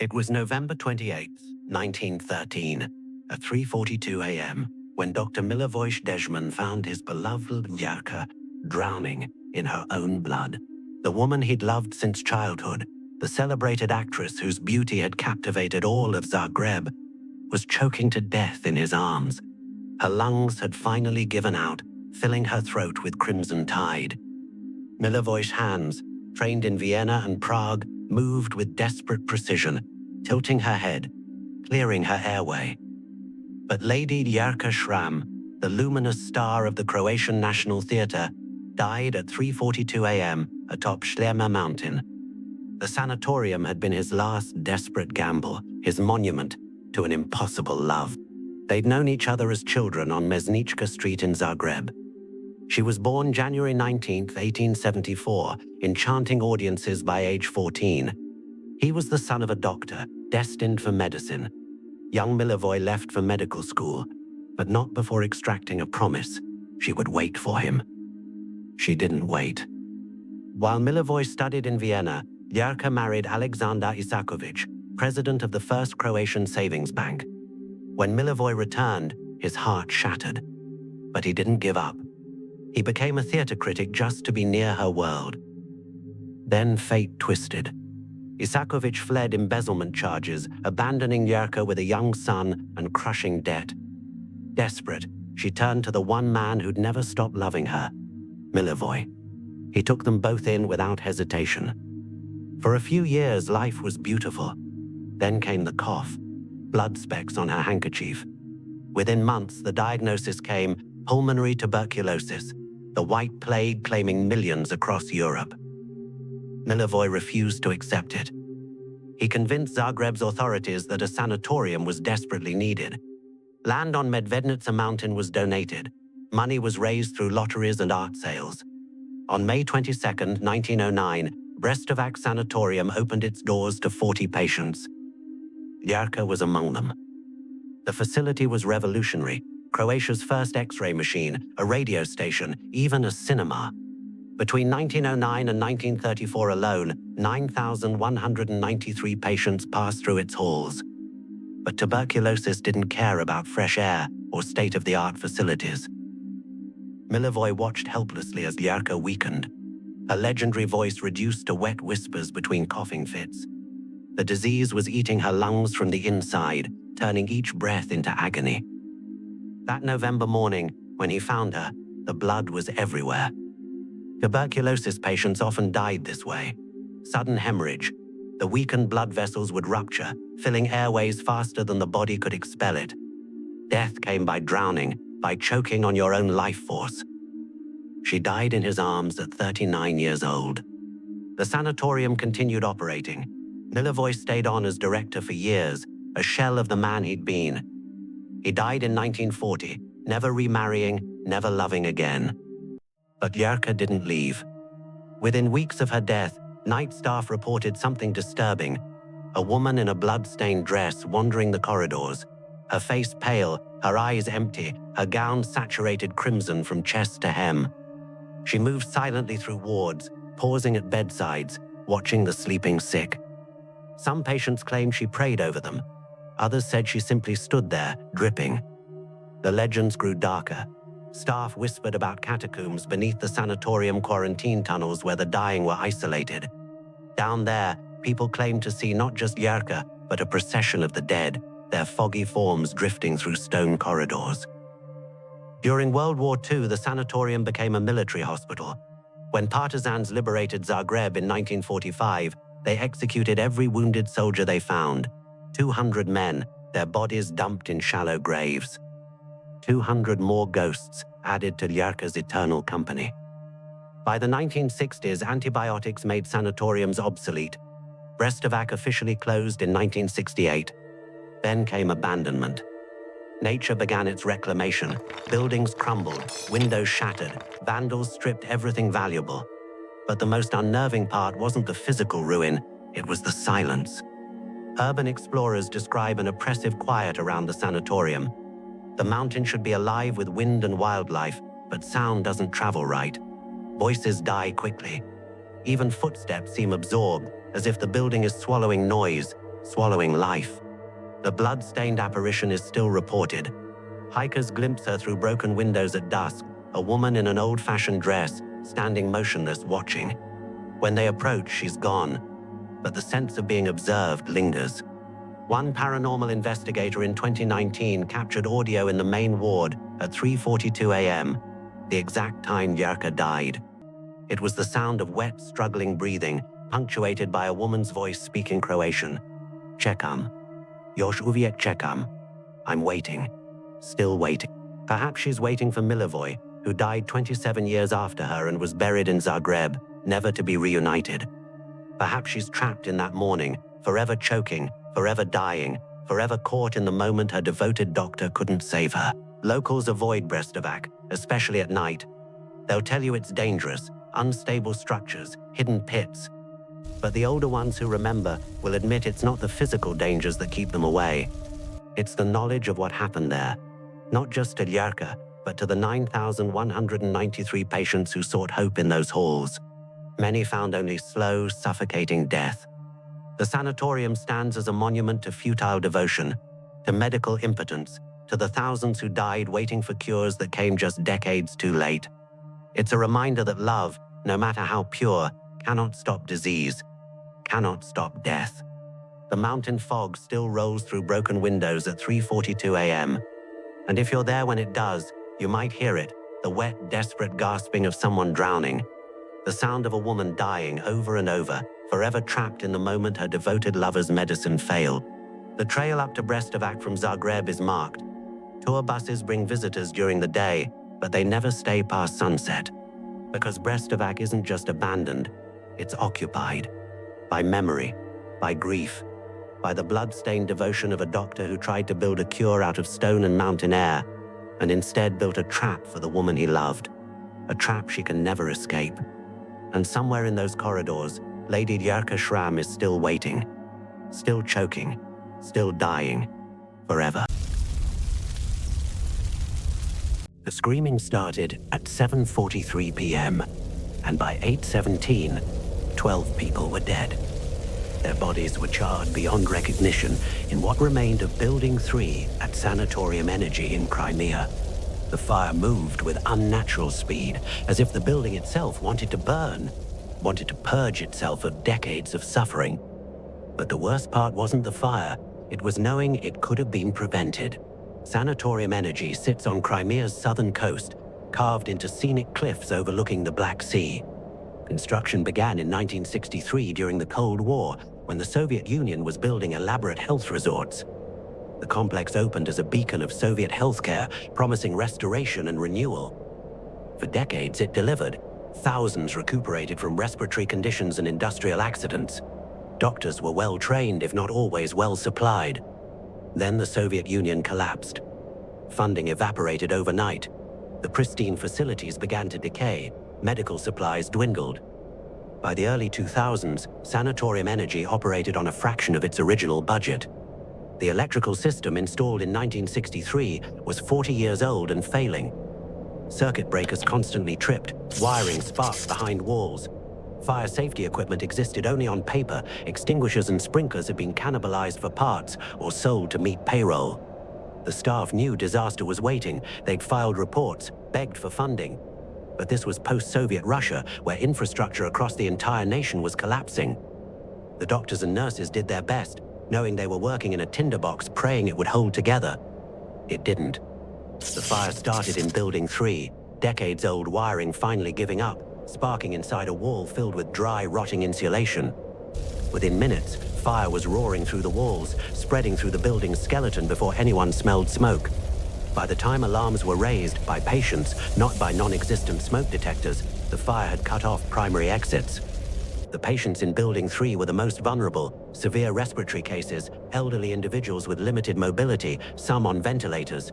It was November 28, 1913, at 3:42 a.m., when Dr. Milivoj Dejman found his beloved Lyarka drowning in her own blood. The woman he'd loved since childhood, the celebrated actress whose beauty had captivated all of Zagreb, was choking to death in his arms. Her lungs had finally given out, filling her throat with crimson tide. Milivoj's hands, trained in Vienna and Prague, moved with desperate precision, tilting her head, clearing her airway. But Lady Lyarka Schramm, the luminous star of the Croatian National Theatre, died at 3:42 a.m. atop Sljema mountain. The sanatorium had been his last desperate gamble, his monument to an impossible love. They'd known each other as children on Mesnička Street in Zagreb. She was born January 19, 1874, enchanting audiences by age 14. He was the son of a doctor, destined for medicine. Young Milivoj left for medical school, but not before extracting a promise she would wait for him. She didn't wait. While Milivoj studied in Vienna, Lyarka married Alexander Isakovic, president of the First Croatian Savings Bank. When Milivoj returned, his heart shattered. But he didn't give up. He became a theater critic just to be near her world. Then fate twisted. Isakovic fled embezzlement charges, abandoning Lyarka with a young son and crushing debt. Desperate, she turned to the one man who'd never stopped loving her, Milivoj. He took them both in without hesitation. For a few years, life was beautiful. Then came the cough, blood specks on her handkerchief. Within months, the diagnosis came: pulmonary tuberculosis, the white plague claiming millions across Europe. Milivoj refused to accept it. He convinced Zagreb's authorities that a sanatorium was desperately needed. Land on Medvednica mountain was donated. Money was raised through lotteries and art sales. On May 22, 1909, Brestovac Sanatorium opened its doors to 40 patients. Lyarka was among them. The facility was revolutionary: Croatia's first X-ray machine, a radio station, even a cinema. Between 1909 and 1934 alone, 9,193 patients passed through its halls. But tuberculosis didn't care about fresh air or state-of-the-art facilities. Milivoj watched helplessly as Lyarka weakened. Her legendary voice reduced to wet whispers between coughing fits. The disease was eating her lungs from the inside, turning each breath into agony. That November morning, when he found her, the blood was everywhere. Tuberculosis patients often died this way. Sudden hemorrhage. The weakened blood vessels would rupture, filling airways faster than the body could expel it. Death came by drowning, by choking on your own life force. She died in his arms at 39 years old. The sanatorium continued operating. Milivoj stayed on as director for years, a shell of the man he'd been. He died in 1940, never remarrying, never loving again. But Lyarka didn't leave. Within weeks of her death, night staff reported something disturbing: a woman in a blood-stained dress wandering the corridors, her face pale, her eyes empty, her gown saturated crimson from chest to hem. She moved silently through wards, pausing at bedsides, watching the sleeping sick. Some patients claimed she prayed over them. Others said she simply stood there, dripping. The legends grew darker. Staff whispered about catacombs beneath the sanatorium quarantine tunnels where the dying were isolated. Down there, people claimed to see not just Lyarka, but a procession of the dead, their foggy forms drifting through stone corridors. During World War II, the sanatorium became a military hospital. When partisans liberated Zagreb in 1945, they executed every wounded soldier they found. 200 men, their bodies dumped in shallow graves. 200 more ghosts added to Lyarka's eternal company. By the 1960s, antibiotics made sanatoriums obsolete. Brestovac officially closed in 1968. Then came abandonment. Nature began its reclamation. Buildings crumbled, windows shattered, vandals stripped everything valuable. But the most unnerving part wasn't the physical ruin, it was the silence. Urban explorers describe an oppressive quiet around the sanatorium. The mountain should be alive with wind and wildlife, but sound doesn't travel right. Voices die quickly. Even footsteps seem absorbed, as if the building is swallowing noise, swallowing life. The blood-stained apparition is still reported. Hikers glimpse her through broken windows at dusk, a woman in an old-fashioned dress, standing motionless watching. When they approach, she's gone, but the sense of being observed lingers. One paranormal investigator in 2019 captured audio in the main ward at 3:42 a.m., the exact time Jerka died. It was the sound of wet, struggling breathing, punctuated by a woman's voice speaking Croatian. Čekam. Još uvijek čekam. I'm waiting. Still waiting. Perhaps she's waiting for Milivoje, who died 27 years after her and was buried in Zagreb, never to be reunited. Perhaps she's trapped in that morning, forever choking, forever dying, forever caught in the moment her devoted doctor couldn't save her. Locals avoid Brestovac, especially at night. They'll tell you it's dangerous, unstable structures, hidden pits. But the older ones who remember will admit it's not the physical dangers that keep them away. It's the knowledge of what happened there, not just to Jerka, but to the 9,193 patients who sought hope in those halls. Many found only slow, suffocating death. The sanatorium stands as a monument to futile devotion, to medical impotence, to the thousands who died waiting for cures that came just decades too late. It's a reminder that love, no matter how pure, cannot stop disease, cannot stop death. The mountain fog still rolls through broken windows at 3:42 a.m. And if you're there when it does, you might hear it, the wet, desperate gasping of someone drowning, the sound of a woman dying over and over, forever trapped in the moment her devoted lover's medicine failed. The trail up to Brestovac from Zagreb is marked. Tour buses bring visitors during the day, but they never stay past sunset. Because Brestovac isn't just abandoned, it's occupied. By memory, by grief, by the blood-stained devotion of a doctor who tried to build a cure out of stone and mountain air, and instead built a trap for the woman he loved, a trap she can never escape. And somewhere in those corridors, Lady Jerka Schramm is still waiting, still choking, still dying, forever. The screaming started at 7:43 p.m., and by 8:17, 12 people were dead. Their bodies were charred beyond recognition in what remained of Building 3 at Sanatorium Energy in Crimea. The fire moved with unnatural speed, as if the building itself wanted to burn, wanted to purge itself of decades of suffering. But the worst part wasn't the fire, it was knowing it could have been prevented. Sanatorium Energy sits on Crimea's southern coast, carved into scenic cliffs overlooking the Black Sea. Construction began in 1963 during the Cold War, when the Soviet Union was building elaborate health resorts. The complex opened as a beacon of Soviet healthcare, promising restoration and renewal. For decades, it delivered. Thousands recuperated from respiratory conditions and industrial accidents. Doctors were well-trained, if not always well-supplied. Then the Soviet Union collapsed. Funding evaporated overnight. The pristine facilities began to decay. Medical supplies dwindled. By the early 2000s, Sanatorium Energy operated on a fraction of its original budget. The electrical system installed in 1963 was 40 years old and failing. Circuit breakers constantly tripped, wiring sparked behind walls. Fire safety equipment existed only on paper, extinguishers and sprinklers had been cannibalized for parts or sold to meet payroll. The staff knew disaster was waiting, they'd filed reports, begged for funding. But this was post-Soviet Russia, where infrastructure across the entire nation was collapsing. The doctors and nurses did their best, knowing they were working in a tinderbox, praying it would hold together. It didn't. The fire started in Building 3, decades-old wiring finally giving up, sparking inside a wall filled with dry, rotting insulation. Within minutes, fire was roaring through the walls, spreading through the building's skeleton before anyone smelled smoke. By the time alarms were raised by patients, not by non-existent smoke detectors, the fire had cut off primary exits. The patients in Building 3 were the most vulnerable, severe respiratory cases, elderly individuals with limited mobility, some on ventilators.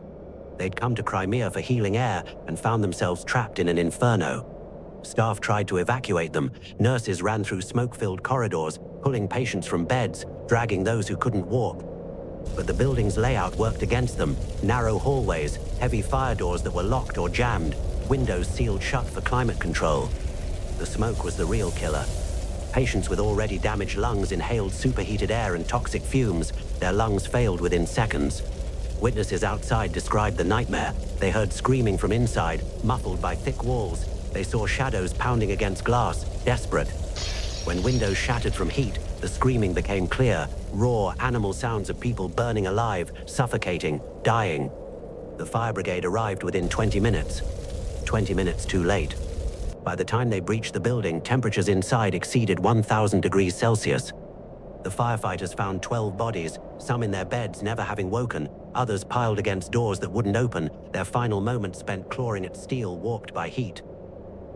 They'd come to Crimea for healing air and found themselves trapped in an inferno. Staff tried to evacuate them. Nurses ran through smoke-filled corridors, pulling patients from beds, dragging those who couldn't walk. But the building's layout worked against them. Narrow hallways, heavy fire doors that were locked or jammed, windows sealed shut for climate control. The smoke was the real killer. Patients with already damaged lungs inhaled superheated air and toxic fumes. Their lungs failed within seconds. Witnesses outside described the nightmare. They heard screaming from inside, muffled by thick walls. They saw shadows pounding against glass, desperate. When windows shattered from heat, the screaming became clear, raw, animal sounds of people burning alive, suffocating, dying. The fire brigade arrived within 20 minutes. 20 minutes too late. By the time they breached the building, temperatures inside exceeded 1,000 degrees Celsius. The firefighters found 12 bodies, some in their beds never having woken, others piled against doors that wouldn't open, their final moments spent clawing at steel warped by heat.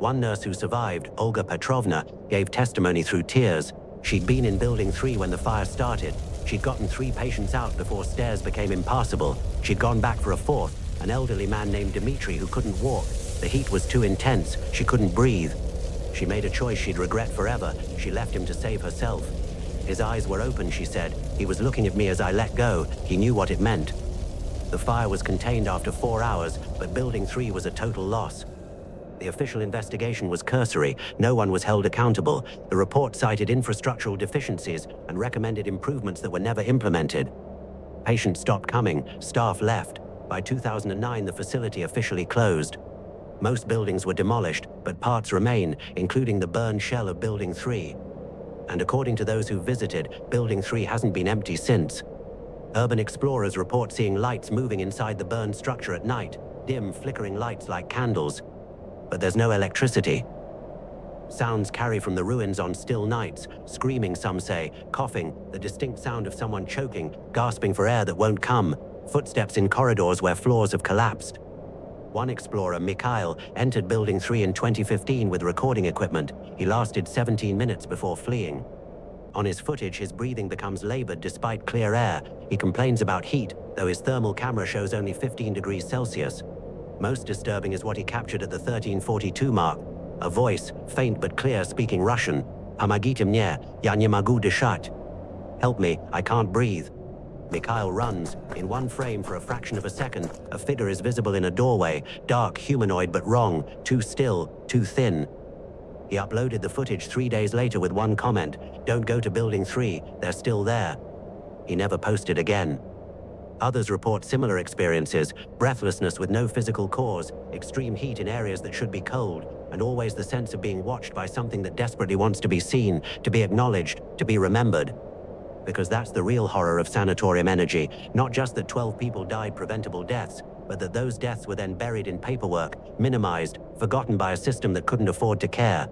One nurse who survived, Olga Petrovna, gave testimony through tears. She'd been in Building 3 when the fire started. She'd gotten 3 patients out before stairs became impassable. She'd gone back for a 4th, an elderly man named Dmitri who couldn't walk. The heat was too intense. She couldn't breathe. She made a choice she'd regret forever. She left him to save herself. His eyes were open, she said. He was looking at me as I let go. He knew what it meant. The fire was contained after 4 hours, but Building 3 was a total loss. The official investigation was cursory. No one was held accountable. The report cited infrastructural deficiencies and recommended improvements that were never implemented. Patients stopped coming. Staff left. By 2009, the facility officially closed. Most buildings were demolished, but parts remain, including the burned shell of Building 3. And according to those who visited, Building 3 hasn't been empty since. Urban explorers report seeing lights moving inside the burned structure at night, dim, flickering lights like candles. But there's no electricity. Sounds carry from the ruins on still nights, screaming, some say, coughing, the distinct sound of someone choking, gasping for air that won't come, footsteps in corridors where floors have collapsed. One explorer, Mikhail, entered Building 3 in 2015 with recording equipment. He lasted 17 minutes before fleeing. On his footage, his breathing becomes labored despite clear air. He complains about heat, though his thermal camera shows only 15 degrees Celsius. Most disturbing is what he captured at the 1342 mark. A voice, faint but clear, speaking Russian. "Помогите мне, я не могу дышать." Help me, I can't breathe. Mikhail runs. In one frame for a fraction of a second, a figure is visible in a doorway, dark, humanoid but wrong, too still, too thin. He uploaded the footage 3 days later with one comment, "Don't go to Building 3, they're still there." He never posted again. Others report similar experiences, breathlessness with no physical cause, extreme heat in areas that should be cold, and always the sense of being watched by something that desperately wants to be seen, to be acknowledged, to be remembered. Because that's the real horror of Sanatorium Energy, not just that 12 people died preventable deaths, but that those deaths were then buried in paperwork, minimized, forgotten by a system that couldn't afford to care.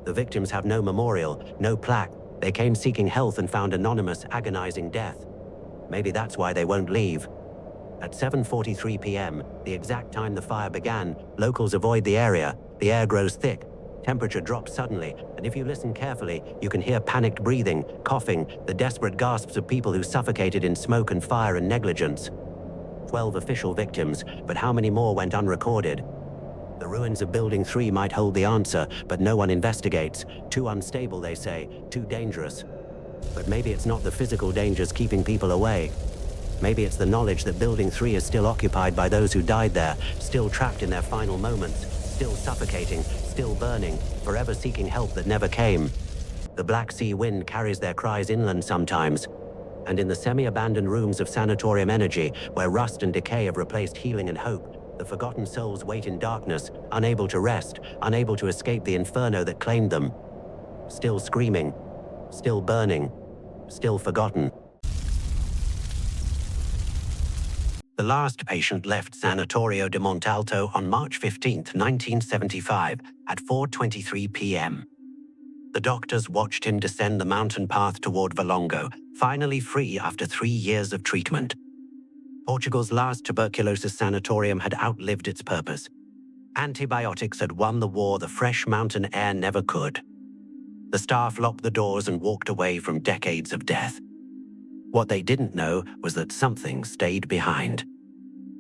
The victims have no memorial, no plaque. They came seeking health and found anonymous, agonizing death. Maybe that's why they won't leave. At 7:43 p.m., the exact time the fire began, locals avoid the area. The air grows thick. Temperature drops suddenly, and if you listen carefully, you can hear panicked breathing, coughing, the desperate gasps of people who suffocated in smoke and fire and negligence. 12 official victims, but how many more went unrecorded? The ruins of Building 3 might hold the answer, but no one investigates. Too unstable, they say, too dangerous. But maybe it's not the physical dangers keeping people away. Maybe it's the knowledge that Building 3 is still occupied by those who died there, still trapped in their final moments, still suffocating, still burning, forever seeking help that never came. The Black Sea wind carries their cries inland sometimes. And in the semi-abandoned rooms of Sanatorium Energy, where rust and decay have replaced healing and hope, the forgotten souls wait in darkness, unable to rest, unable to escape the inferno that claimed them. Still screaming, still burning, still forgotten. The last patient left Sanatorio de Mont'Alto on March 15, 1975, at 4:23 p.m. The doctors watched him descend the mountain path toward Valongo, finally free after 3 years of treatment. Portugal's last tuberculosis sanatorium had outlived its purpose. Antibiotics had won the war the fresh mountain air never could. The staff locked the doors and walked away from decades of death. What they didn't know was that something stayed behind.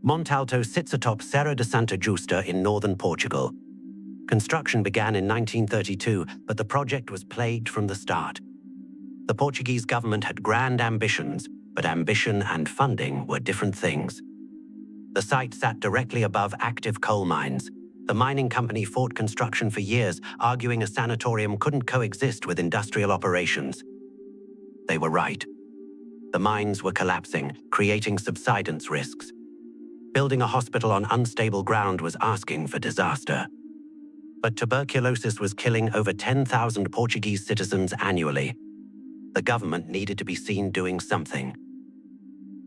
Mont'Alto sits atop Serra de Santa Justa in northern Portugal. Construction began in 1932, but the project was plagued from the start. The Portuguese government had grand ambitions, but ambition and funding were different things. The site sat directly above active coal mines. The mining company fought construction for years, arguing a sanatorium couldn't coexist with industrial operations. They were right. The mines were collapsing, creating subsidence risks. Building a hospital on unstable ground was asking for disaster. But tuberculosis was killing over 10,000 Portuguese citizens annually. The government needed to be seen doing something.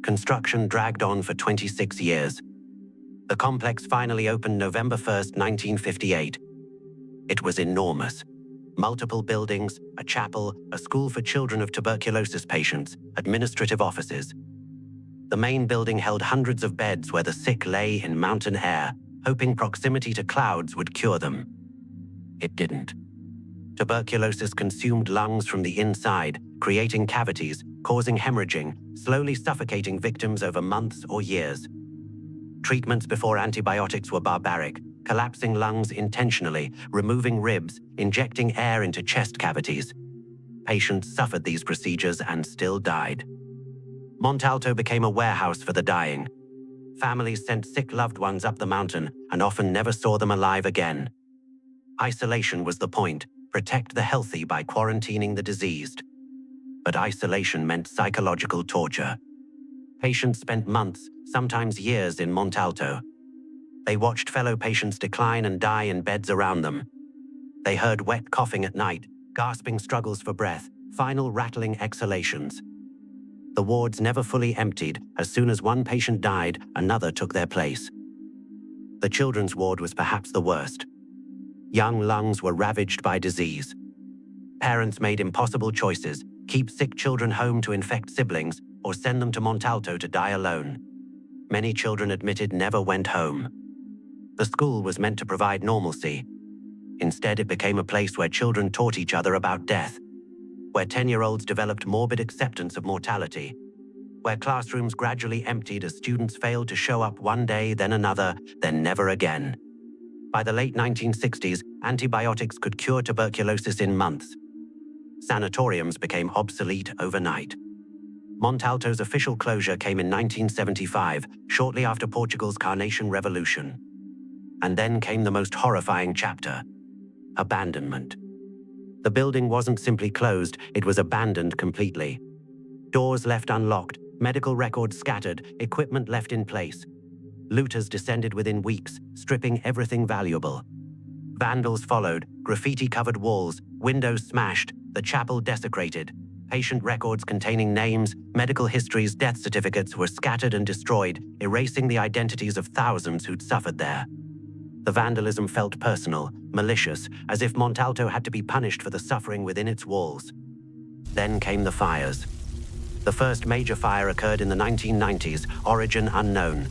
Construction dragged on for 26 years. The complex finally opened November 1st, 1958. It was enormous. Multiple buildings, a chapel, a school for children of tuberculosis patients, administrative offices. The main building held hundreds of beds where the sick lay in mountain air, hoping proximity to clouds would cure them. It didn't. Tuberculosis consumed lungs from the inside, creating cavities, causing hemorrhaging, slowly suffocating victims over months or years. Treatments before antibiotics were barbaric, collapsing lungs intentionally, removing ribs, injecting air into chest cavities. Patients suffered these procedures and still died. Mont'Alto became a warehouse for the dying. Families sent sick loved ones up the mountain and often never saw them alive again. Isolation was the point, protect the healthy by quarantining the diseased. But isolation meant psychological torture. Patients spent months, sometimes years in Mont'Alto. They watched fellow patients decline and die in beds around them. They heard wet coughing at night, gasping struggles for breath, final rattling exhalations. The wards never fully emptied. As soon as one patient died, another took their place. The children's ward was perhaps the worst. Young lungs were ravaged by disease. Parents made impossible choices: keep sick children home to infect siblings, or send them to Mont'Alto to die alone. Many children admitted never went home. The school was meant to provide normalcy. Instead, it became a place where children taught each other about death, where 10-year-olds developed morbid acceptance of mortality, where classrooms gradually emptied as students failed to show up one day, then another, then never again. By the late 1960s, antibiotics could cure tuberculosis in months. Sanatoriums became obsolete overnight. Mont'Alto's official closure came in 1975, shortly after Portugal's Carnation Revolution. And then came the most horrifying chapter: abandonment. The building wasn't simply closed, it was abandoned completely. Doors left unlocked, medical records scattered, equipment left in place. Looters descended within weeks, stripping everything valuable. Vandals followed, graffiti-covered walls, windows smashed, the chapel desecrated. Patient records containing names, medical histories, death certificates were scattered and destroyed, erasing the identities of thousands who'd suffered there. The vandalism felt personal, malicious, as if Mont'Alto had to be punished for the suffering within its walls. Then came the fires. The first major fire occurred in the 1990s, origin unknown.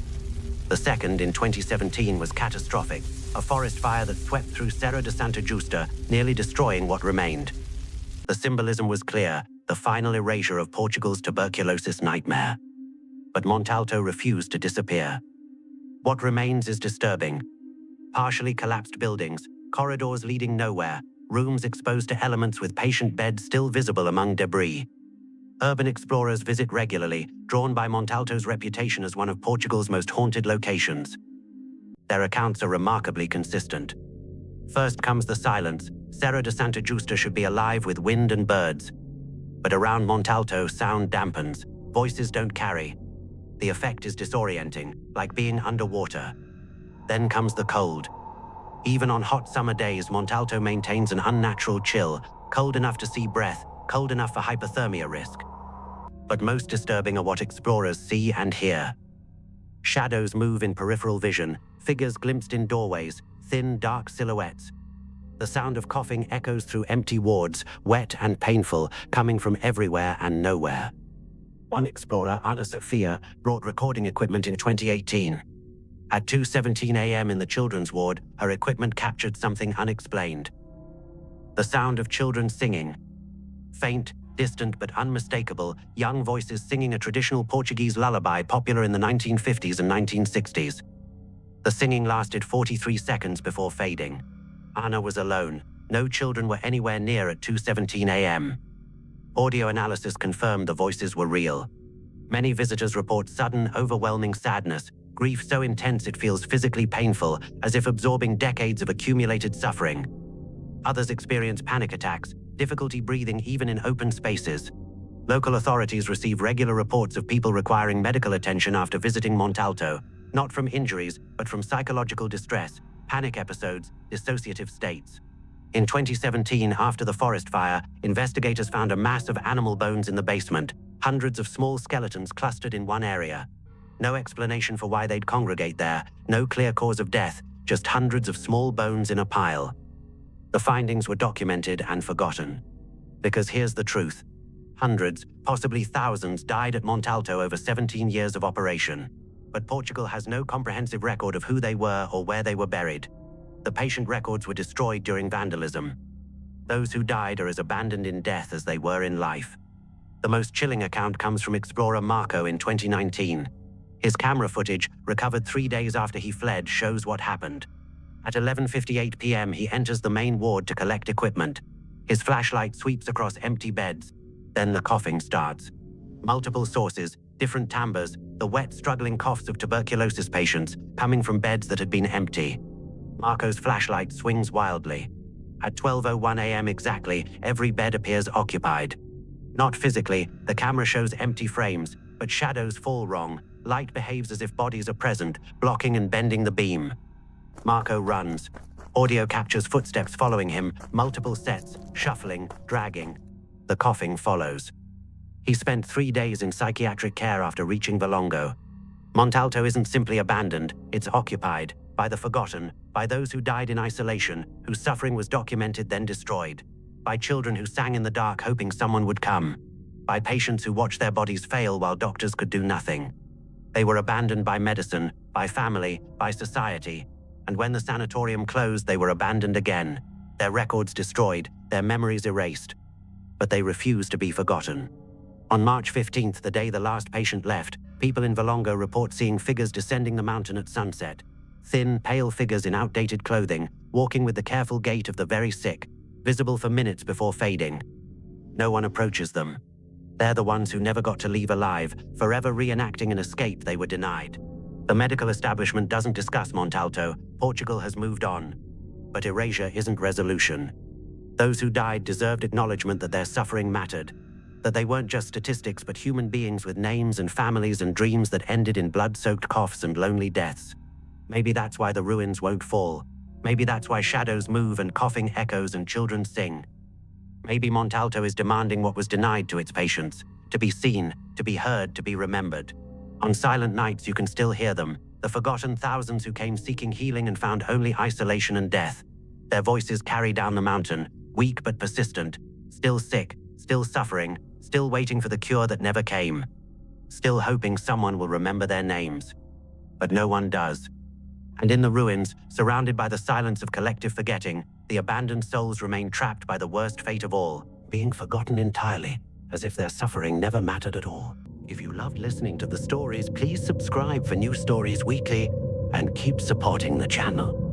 The second, in 2017, was catastrophic, a forest fire that swept through Serra de Santa Justa, nearly destroying what remained. The symbolism was clear, the final erasure of Portugal's tuberculosis nightmare. But Mont'Alto refused to disappear. What remains is disturbing. Partially collapsed buildings, corridors leading nowhere, rooms exposed to elements with patient beds still visible among debris. Urban explorers visit regularly, drawn by Mont'Alto's reputation as one of Portugal's most haunted locations. Their accounts are remarkably consistent. First comes the silence. Serra de Santa Justa should be alive with wind and birds. But around Mont'Alto, sound dampens. Voices don't carry. The effect is disorienting, like being underwater. Then comes the cold. Even on hot summer days, Mont'Alto maintains an unnatural chill, cold enough to see breath, cold enough for hypothermia risk. But most disturbing are what explorers see and hear. Shadows move in peripheral vision, figures glimpsed in doorways, thin, dark silhouettes. The sound of coughing echoes through empty wards, wet and painful, coming from everywhere and nowhere. One explorer, Ana Sofia, brought recording equipment in 2018. At 2:17 a.m. in the children's ward, her equipment captured something unexplained. The sound of children singing. Faint, distant but unmistakable, young voices singing a traditional Portuguese lullaby popular in the 1950s and 1960s. The singing lasted 43 seconds before fading. Ana was alone. No children were anywhere near at 2:17 a.m. Audio analysis confirmed the voices were real. Many visitors report sudden, overwhelming sadness, grief so intense it feels physically painful, as if absorbing decades of accumulated suffering. Others experience panic attacks, difficulty breathing even in open spaces. Local authorities receive regular reports of people requiring medical attention after visiting Mont'Alto, not from injuries, but from psychological distress, panic episodes, dissociative states. In 2017, after the forest fire, investigators found a mass of animal bones in the basement, hundreds of small skeletons clustered in one area. No explanation for why they'd congregate there, no clear cause of death, just hundreds of small bones in a pile. The findings were documented and forgotten. Because here's the truth. Hundreds, possibly thousands, died at Mont'Alto over 17 years of operation. But Portugal has no comprehensive record of who they were or where they were buried. The patient records were destroyed during vandalism. Those who died are as abandoned in death as they were in life. The most chilling account comes from explorer Marco in 2019. His camera footage, recovered 3 days after he fled, shows what happened. At 11:58 p.m., he enters the main ward to collect equipment. His flashlight sweeps across empty beds. Then the coughing starts. Multiple sources, different timbres, the wet, struggling coughs of tuberculosis patients coming from beds that had been empty. Marco's flashlight swings wildly. At 12:01 a.m. exactly, every bed appears occupied. Not physically, the camera shows empty frames, but shadows fall wrong. Light behaves as if bodies are present, blocking and bending the beam. Marco runs. Audio captures footsteps following him, multiple sets, shuffling, dragging. The coughing follows. He spent 3 days in psychiatric care after reaching Valongo. Mont'Alto isn't simply abandoned, it's occupied, by the forgotten, by those who died in isolation, whose suffering was documented then destroyed, by children who sang in the dark hoping someone would come, by patients who watched their bodies fail while doctors could do nothing. They were abandoned by medicine, by family, by society, and when the sanatorium closed, they were abandoned again, their records destroyed, their memories erased. But they refused to be forgotten. On March 15th, the day the last patient left, people in Valongo report seeing figures descending the mountain at sunset. Thin, pale figures in outdated clothing, walking with the careful gait of the very sick, visible for minutes before fading. No one approaches them. They're the ones who never got to leave alive, forever reenacting an escape they were denied. The medical establishment doesn't discuss Mont'Alto. Portugal has moved on. But erasure isn't resolution. Those who died deserved acknowledgement that their suffering mattered, that they weren't just statistics but human beings with names and families and dreams that ended in blood-soaked coughs and lonely deaths. Maybe that's why the ruins won't fall. Maybe that's why shadows move and coughing echoes and children sing. Maybe Mont'Alto is demanding what was denied to its patients, to be seen, to be heard, to be remembered. On silent nights you can still hear them, the forgotten thousands who came seeking healing and found only isolation and death. Their voices carry down the mountain, weak but persistent, still sick, still suffering, still waiting for the cure that never came, still hoping someone will remember their names. But no one does. And in the ruins, surrounded by the silence of collective forgetting, the abandoned souls remain trapped by the worst fate of all, being forgotten entirely, as if their suffering never mattered at all. If you loved listening to the stories, please subscribe for new stories weekly and keep supporting the channel.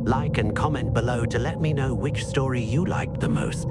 Like and comment below to let me know which story you liked the most.